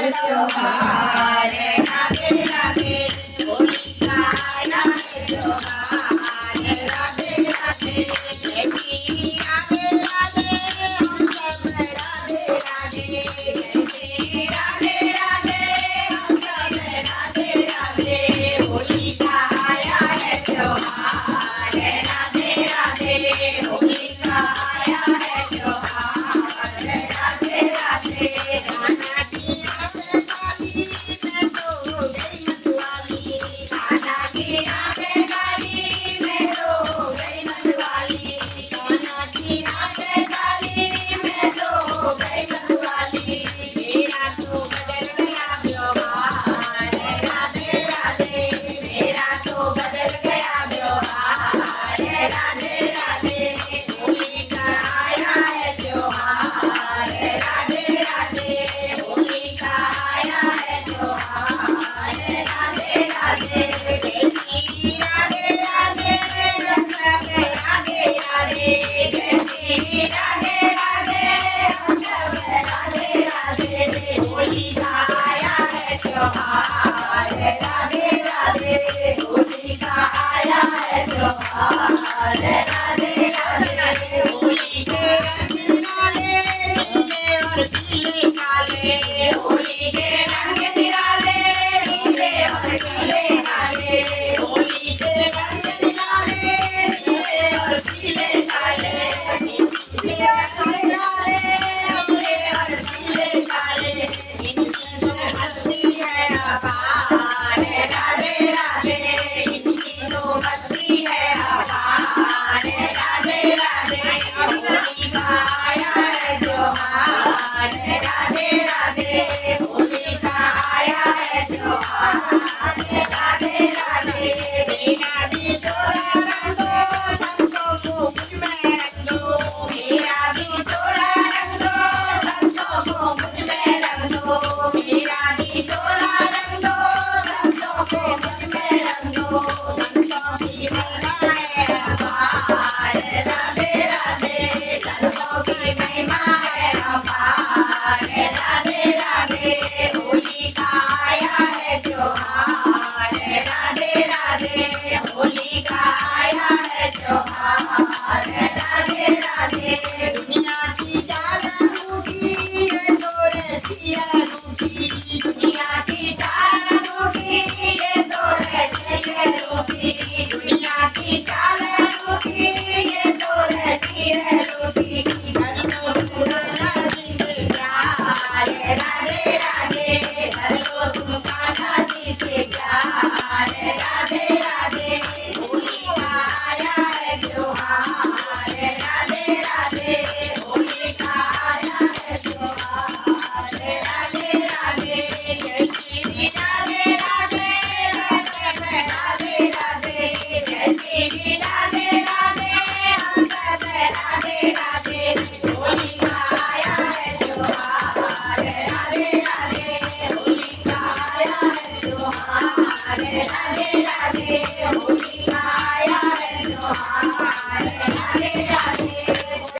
त्योहार राधे राधे होली का आया है त्योहार राधे राधे राधे राधे हम सब राधे राधे राधे राधे हम सब राधे राधे होली का आया है त्योहार राधे राधे होली का आया है त्योहार राधे राधे खाना की आंखें काली मैं तो हो गई मतवाली खाना की आंखें काली मैं तो हो गई मतवाली खाना की आंखें काली मैं तो हो गई मतवाली मेरा तो बदल गया व्यवहार राधे राधे मेरा तो बदल गया व्यवहार राधे राधे होली का आया है त्योहार राधे राधे होली का आया है त्योहार राधे राधे राधे राधे राधे राधे जय श्री राधे राधे हम सब राधे राधे होली का आया है त्योहार राधे राधे होली का आया है त्योहार राधे राधे होली के रंग निराले नीले और पीले काले होली के रंग निराले नीले और पीले काले होली के रंग निराले नीले और पीले काले नीले रंग निराले नीले और पीले काले इनकी तो मस्ती है अपार राधे राधे इनकी तो मस्ती है अपार राधे राधे होली का आया है त्योहार राधे राधे होली का आया है त्योहार राधे राधे मेरा भी चोला रंग दो संतों को मुझ में रंग दो मेरा भी चोला रंग दो संतों को मुझ में रंग दो मेरा भी चोला रंग दो संतों को मुझ में रंग दो संतों की महिमा है अपार राधे राधे संतों की महिमा है अपार राधे राधे होली का आया है त्योहार राधे राधे होली का आया है त्योहार राधे राधे दुनिया की चाल रूठी ये तो रसिया रूठी दुनिया की चाल रूठी ये तो रसिया रूठी दुनिया की चाल रूठी ये तो रसिया रूठी हर को सुना जिंद प्यार राधे राधे हर को सुना जिंद प्यार राधे राधे होली का आया है त्योहार राधे राधे होली का आया है त्योहार राधे राधे जय श्री राधे राधे राधे राधे जय श्री राधे राधे हम सब राधे राधे होली का आया है त्योहार राधे राधे होली का आया है त्योहार राधे राधे होली का आया है त्योहार